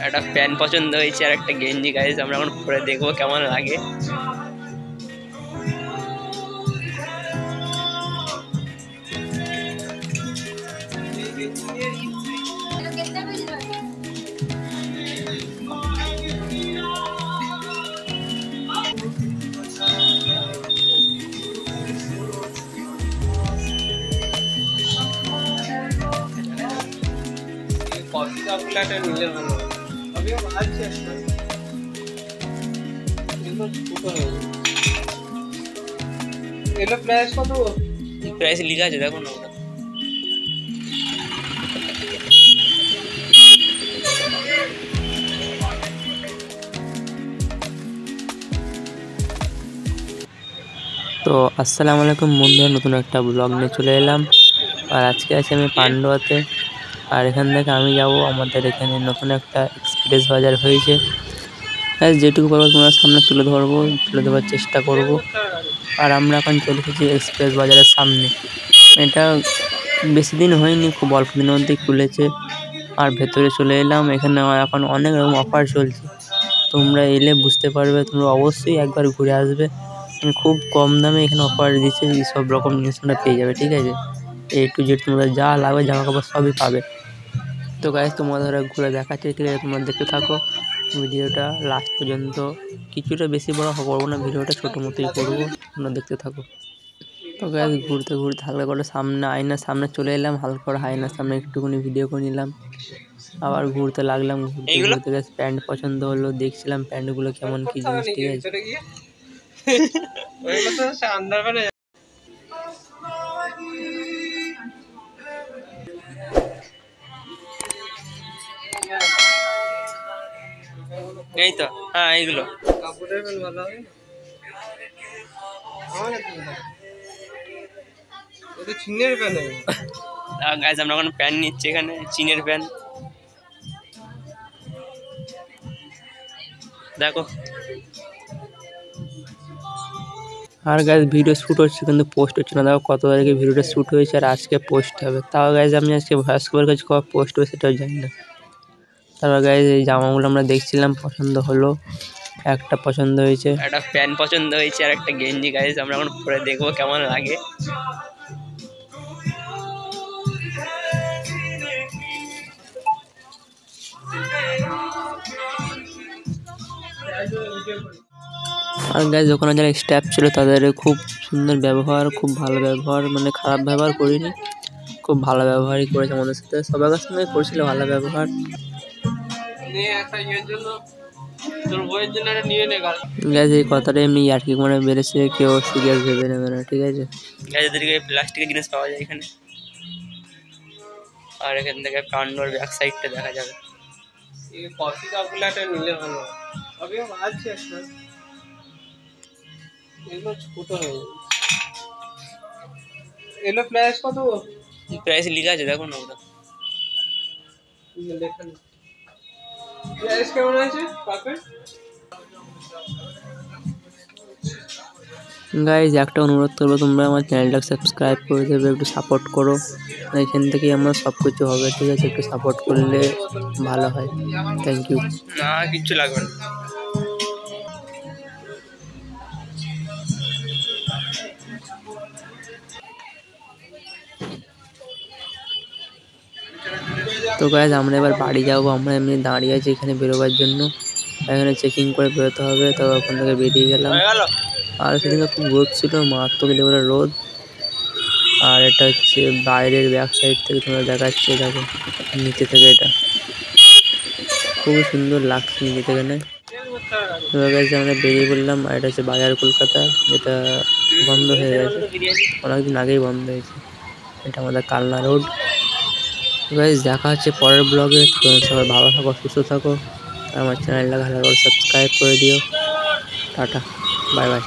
একটা প্যান্ট পছন্দ হয়েছে আর একটা গেঞ্জি গাইজ, আমরা এখন পরে দেখবো কেমন লাগে। কফি কাপগুলাটা নিলে ভালো। আমিও ভাবছি একটা এগুলো ছোট হয়ে যাবে। এগুলো প্রাইস কত? প্রাইস লেখা আছে দেখো না ওটা। তো আসসালামু আলাইকুম বন্ধুরা, নতুন একটা ব্লগ নিয়ে চলে এলাম। আর আজকে আছি আমি পান্ডুয়াতে। আর এখান থেকে আমি যাব আমাদের এখানে নতুন একটা এক্সপ্রেস বাজার হয়েছে। যেটুকু পারবো তোমার সামনে তুলে ধরবার চেষ্টা করব। আর আমরা এখন চলে এসেছি এক্সপ্রেস বাজারের সামনে। এটা বেশি দিন হয়নি, খুব অল্প দিনের মধ্যেই খুলেছে। আর ভেতরে চলে এলাম, এখানে এখন অনেক রকম অফার চলছে। তোমরা এলে বুঝতে পারবে, তোমরা অবশ্যই একবার ঘুরে আসবে। খুব কম দামে এখানে অফার দিচ্ছে, সব রকম জিনিস তোমরা পেয়ে যাবে, ঠিক আছে। A to Z তোমরা যা লাগবে জামা কাপড় সবই পাবে। তো গাইস তোমাদের ঘুরে দেখাচ্ছে, ঠিক আছে, তোমরা দেখতে থাকো ভিডিওটা লাস্ট পর্যন্ত। কিছুটা বেশি বড় করবো না, ভিডিওটা ছোটো মতোই করবো, তোমরা দেখতে থাকো। তো গাইস ঘুরতে ঘুরতে হালকা করে সামনে আয়নার সামনে চলে এলাম, হালকা করে আয়নার সামনে একটুখানি ভিডিও করে নিলাম। আবার ঘুরতে লাগলাম, ঘুরতে গাইস প্যান্ট পছন্দ হলো, দেখছিলাম প্যান্টগুলো কেমন কি জিনিস, ঠিক আছে। এই তো হ্যাঁ, এইগুলো কাপড়ের প্যান্ট ভালো হবে। এটা চীনের প্যান্ট। গাইস আমরা এখন প্যান্ট নিচ্ছি, এখানে চীনের প্যান্ট দেখো। আর গাইস ভিডিও শ্যুট হচ্ছে কিন্তু পোস্ট হচ্ছে না, দেখো কত তারিখে ভিডিওটা শ্যুট হয়েছে আর আজকে পোস্ট হবে। তাও গাইস আমি আজকে ভয়েস কভার কাছে কবে পোস্ট হবে সেটাও জানি না। তারপর গাইস এই জামাগুলো আমরা দেখছিলাম, পছন্দ হলো, একটা পছন্দ হয়েছে, একটা প্যান্ট পছন্দ হয়েছে আর একটা গেঞ্জি গাইস, আমরা এখন পরে দেখবো কেমন লাগে। আর গাইস ওখানে যারা স্টাফ ছিল তাদের খুব সুন্দর ব্যবহার, খুব ভালো ব্যবহার, মানে খারাপ ব্যবহার করিনি, খুব ভালো ব্যবহারই করেছে আমাদের সাথে, সবার কাছ থেকে করেছিল ভালো ব্যবহার। গাইস এই কথাটা এমনি ইয়ার্কি মানে বেড়েছে, কেউ সিরিয়াস ভেবে নেবে না, ঠিক আছে। গাইস এদিকে প্লাস্টিকের জিনিস পাওয়া যায় এখানে, আর এখান থেকে পান্ডুয়ার ব্যাক সাইডটা দেখা যাবে। এই কফি কাপগুলাটা নিলে ভালো। আমিও ভাবছি একটা এগুলো ছোট হয়ে যাবে। এগুলো প্রাইস কত? প্রাইস লেখা আছে দেখো না ওটা। লেখা নেই। প্রাইস কেমন আছে কাপের? গাইজ একটা অনুরোধ করবো, তোমরা আমার চ্যানেলটাকে সাবস্ক্রাইব করে দেবে, একটু সাপোর্ট করো। এখান থেকেই আমার সব কিছু হবে, ঠিক আছে, একটু সাপোর্ট করলে ভালো হয়। Thank you. না কিচ্ছু লাগবে না। তো গাইজ আমরা এবার বাড়ি যাবো, আমরা এমনি দাঁড়িয়ে আছি এখানে বেরোবার জন্য, এখানে চেকিং করে বেরোতে হবে। তো ওখান থেকে বেরিয়ে গেলাম। আর সেদিকে খুব রোদ ছিল, মারাত্মক লেভেলে রোদ। আর এটা হচ্ছে বাইরের ব্যাক সাইড থেকে তোমরা দেখাচ্ছে, দেখো নিচে থেকে, এটা খুবই সুন্দর লাগছে নিচে থেকে। এবার গেছে আমরা বেরিয়ে পড়লাম। আর এটা হচ্ছে বাজার কলকাতা, যেটা বন্ধ হয়ে গেছে, অনেকদিন আগেই বন্ধ হয়েছে। এটা আমাদের কালনা রোড। গাইস দেখা হচ্ছে পরের ব্লগে। তো সবাই ভালো থাকো, সুস্থ থাকো, আমার চ্যানেলটা ভালো করে সাবস্ক্রাইব করে দিও। Tata, bye bye.